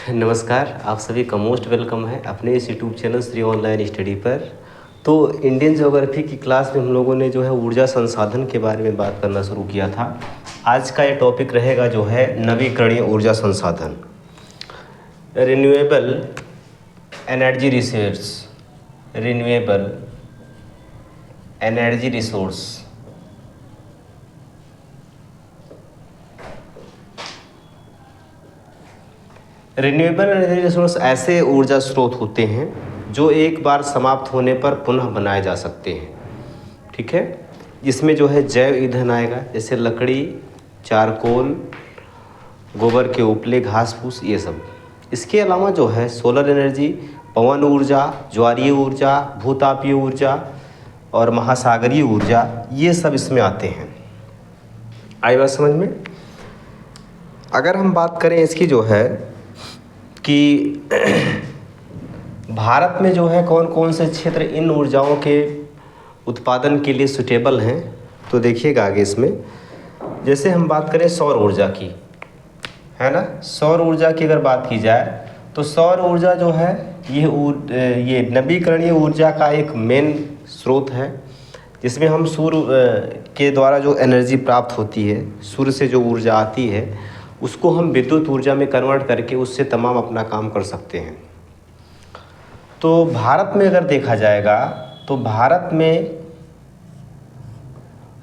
नमस्कार, आप सभी का मोस्ट वेलकम है अपने इस YouTube channel Shri online study पर। तो इंडियन ज्योग्राफी की क्लास में हम लोगों ने जो है ऊर्जा संसाधन के बारे में बात करना शुरू किया था। आज का ये टॉपिक रहेगा जो है नवीकरणीय ऊर्जा संसाधन, renewable energy resource, renewable energy resource. Renewable energy resource ऐसे ऊर्जा स्रोत होते हैं जो एक बार समाप्त होने पर पुनः बनाए जा सकते हैं। ठीक है, इसमें जो है जैव ईंधन आएगा, जैसे लकड़ी, चारकोल, गोबर के उपले, घास फूस, ये सब। इसके अलावा जो है सोलर एनर्जी, पवन ऊर्जा, ज्वारीय ऊर्जा, भूतापीय ऊर्जा और महासागरीय ऊर्जा, ये सब इसमें आते हैं। आई बात समझ में? अगर हम बात करें इसकी जो है कि भारत में जो है कौन कौन से क्षेत्र इन ऊर्जाओं के उत्पादन के लिए सुटेबल हैं, तो देखिएगा आगे इसमें। जैसे हम बात करें सौर ऊर्जा की, है ना, सौर ऊर्जा की अगर बात की जाए तो सौर ऊर्जा जो है ये नवीकरणीय ऊर्जा का एक मेन स्रोत है, जिसमें हम सूर्य के द्वारा जो एनर्जी प्राप्त होती है, सूर्य से जो ऊर्जा आती है उसको हम विद्युत ऊर्जा में कन्वर्ट करके उससे तमाम अपना काम कर सकते हैं। तो भारत में अगर देखा जाएगा तो भारत में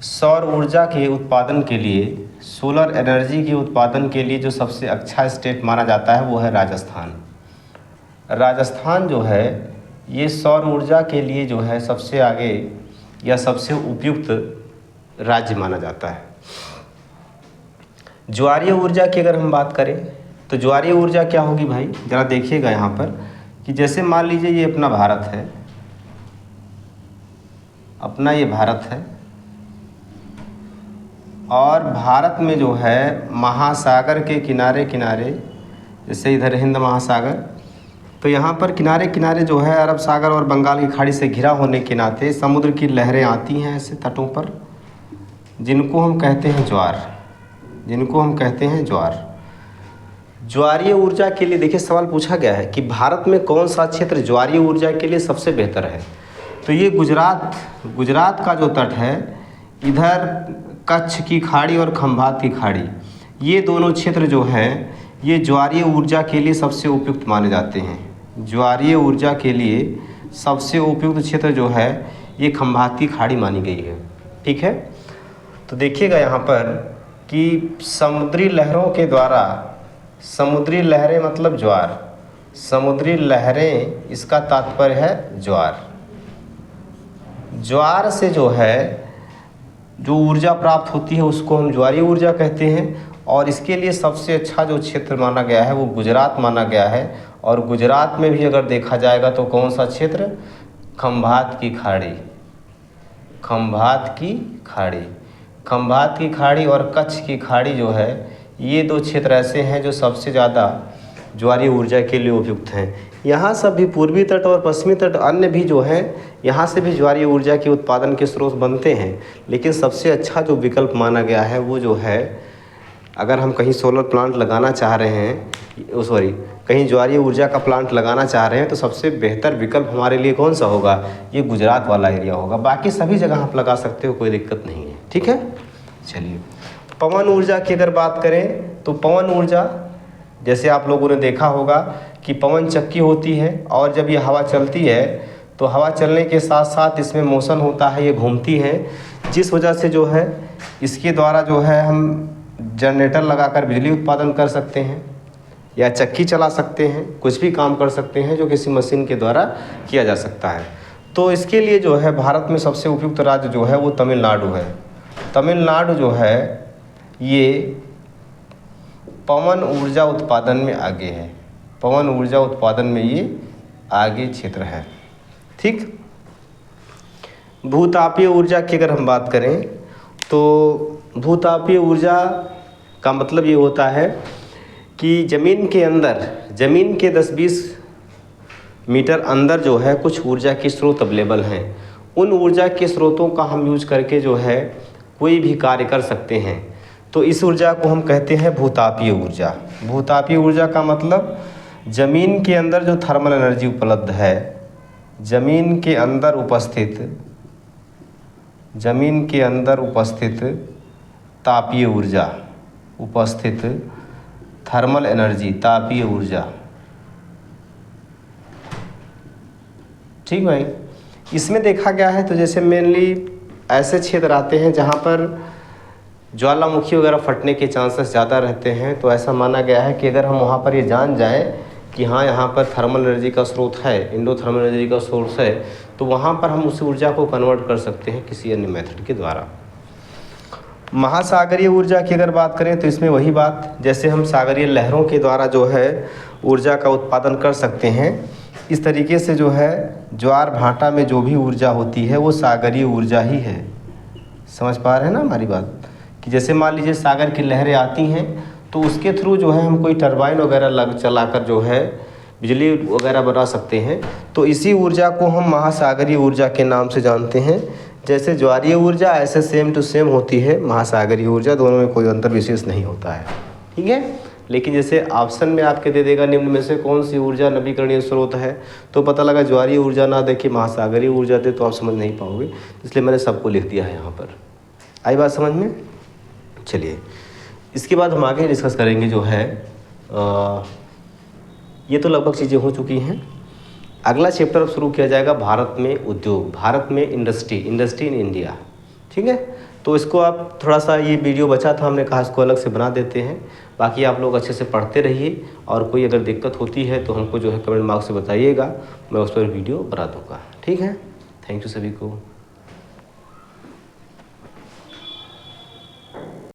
सौर ऊर्जा के उत्पादन के लिए, सोलर एनर्जी के उत्पादन के लिए जो सबसे अच्छा स्टेट माना जाता है वो है राजस्थान। राजस्थान जो है ये सौर ऊर्जा के लिए जो है सबसे आगे या सबसे उपयुक्त राज्य माना जाता है। ज्वारीय ऊर्जा की अगर हम बात करें तो ज्वारीय ऊर्जा क्या होगी भाई, ज़रा देखिएगा यहाँ पर कि जैसे मान लीजिए ये अपना भारत है, अपना ये भारत है, और भारत में जो है महासागर के किनारे किनारे, जैसे इधर हिंद महासागर, तो यहाँ पर किनारे किनारे जो है अरब सागर और बंगाल की खाड़ी से घिरा होने के नाते समुद्र की लहरें आती हैं ऐसे तटों पर, जिनको हम कहते हैं ज्वार, जिनको हम कहते हैं ज्वार। ज्वारीय ऊर्जा के लिए देखिए सवाल पूछा गया है कि भारत में कौन सा क्षेत्र ज्वारीय ऊर्जा के लिए सबसे बेहतर है, तो ये गुजरात का जो तट है, इधर कच्छ की खाड़ी और खंभात की खाड़ी, ये दोनों क्षेत्र जो हैं ये ज्वारीय ऊर्जा के लिए सबसे उपयुक्त माने जाते हैं। ज्वारीय ऊर्जा के लिए सबसे उपयुक्त क्षेत्र जो है ये खंभात की खाड़ी मानी गई है। ठीक है, तो देखिएगा यहाँ पर कि समुद्री लहरों के द्वारा, समुद्री लहरें मतलब ज्वार, समुद्री लहरें इसका तात्पर्य है ज्वार। ज्वार से जो है जो ऊर्जा प्राप्त होती है उसको हम ज्वारीय ऊर्जा कहते हैं, और इसके लिए सबसे अच्छा जो क्षेत्र माना गया है वो गुजरात माना गया है। और गुजरात में भी अगर देखा जाएगा तो कौन सा क्षेत्र, खंभात की खाड़ी, खंभात की खाड़ी, खंभात की खाड़ी और कच्छ की खाड़ी जो है, ये दो क्षेत्र ऐसे हैं जो सबसे ज़्यादा ज्वारीय ऊर्जा के लिए उपयुक्त हैं। यहाँ सब भी पूर्वी तट और पश्चिमी तट अन्य भी जो हैं, यहाँ से भी ज्वारीय ऊर्जा के उत्पादन के स्रोत बनते हैं, लेकिन सबसे अच्छा जो विकल्प माना गया है वो जो है, अगर हम कहीं सोलर प्लांट लगाना चाह रहे हैं, कहीं ज्वारीय ऊर्जा का प्लांट लगाना चाह रहे हैं, तो सबसे बेहतर विकल्प हमारे लिए कौन सा होगा, ये गुजरात वाला एरिया होगा। बाकी सभी जगह आप लगा सकते हो, कोई दिक्कत नहीं है। ठीक है, चलिए पवन ऊर्जा की अगर बात करें तो पवन ऊर्जा, जैसे आप लोगों ने देखा होगा कि पवन चक्की होती है, और जब ये हवा चलती है तो हवा चलने के साथ साथ इसमें मोशन होता है, ये घूमती है, जिस वजह से जो है इसके द्वारा जो है हम जनरेटर लगाकर बिजली उत्पादन कर सकते हैं, या चक्की चला सकते हैं, कुछ भी काम कर सकते हैं जो किसी मशीन के द्वारा किया जा सकता है। तो इसके लिए जो है भारत में सबसे उपयुक्त राज्य जो है वो तमिलनाडु है। तमिलनाडु जो है ये पवन ऊर्जा उत्पादन में आगे है, पवन ऊर्जा उत्पादन में ये आगे क्षेत्र है। ठीक, भूतापीय ऊर्जा की अगर हम बात करें तो भूतापीय ऊर्जा का मतलब ये होता है कि ज़मीन के अंदर, ज़मीन के 10-20 मीटर अंदर जो है कुछ ऊर्जा के स्रोत अवेलेबल हैं। उन ऊर्जा के स्रोतों का हम यूज करके जो है कोई भी कार्य कर सकते हैं। तो इस ऊर्जा को हम कहते हैं भूतापीय ऊर्जा। भूतापीय ऊर्जा का मतलब ज़मीन के अंदर जो थर्मल एनर्जी उपलब्ध है, ज़मीन के अंदर उपस्थित तापीय ऊर्जा, उपस्थित थर्मल एनर्जी, तापीय ऊर्जा। ठीक भाई, इसमें देखा गया है तो जैसे मेनली ऐसे क्षेत्र आते हैं जहाँ पर ज्वालामुखी वगैरह फटने के चांसेस ज़्यादा रहते हैं, तो ऐसा माना गया है कि अगर हम वहाँ पर ये जान जाएं कि हाँ यहाँ पर थर्मल एनर्जी का स्रोत है, इंडोथर्मल एनर्जी का सोर्स है, तो वहाँ पर हम उस ऊर्जा को कन्वर्ट कर सकते हैं किसी अन्य मेथड के द्वारा। महासागरीय ऊर्जा की अगर बात करें तो इसमें वही बात, जैसे हम सागरीय लहरों के द्वारा जो है ऊर्जा का उत्पादन कर सकते हैं, इस तरीके से जो है ज्वार भाटा में जो भी ऊर्जा होती है वो सागरीय ऊर्जा ही है। समझ पा रहे हैं ना हमारी बात, कि जैसे मान लीजिए सागर की लहरें आती हैं तो उसके थ्रू जो है हम कोई टरबाइन वगैरह चलाकर जो है बिजली वगैरह बना सकते हैं, तो इसी ऊर्जा को हम महासागरीय ऊर्जा के नाम से जानते हैं। जैसे ज्वारीय ऊर्जा ऐसे सेम टू सेम होती है महासागरीय ऊर्जा, दोनों में कोई अंतर विशेष नहीं होता है। ठीक है, लेकिन जैसे ऑप्शन में आपके दे देगा निम्न में से कौन सी ऊर्जा नवीकरणीय स्रोत है, तो पता लगा ज्वारीय ऊर्जा ना देखिए महासागरीय ऊर्जा दे तो आप समझ नहीं पाओगे, इसलिए मैंने सबको लिख दिया है यहाँ पर। आई बात समझ में? चलिए, इसके बाद हम आगे डिस्कस करेंगे जो है ये तो लगभग चीज़ें हो चुकी हैं। अगला चैप्टर अब शुरू किया जाएगा भारत में उद्योग, भारत में इंडस्ट्री इन इंडिया। ठीक है, तो इसको आप थोड़ा सा, ये वीडियो बचा था, हमने कहा इसको अलग से बना देते हैं। बाकी आप लोग अच्छे से पढ़ते रहिए, और कोई अगर दिक्कत होती है तो हमको जो है कमेंट बॉक्स से बताइएगा, मैं उस पर वीडियो बना दूँगा। ठीक है, थैंक यू सभी को।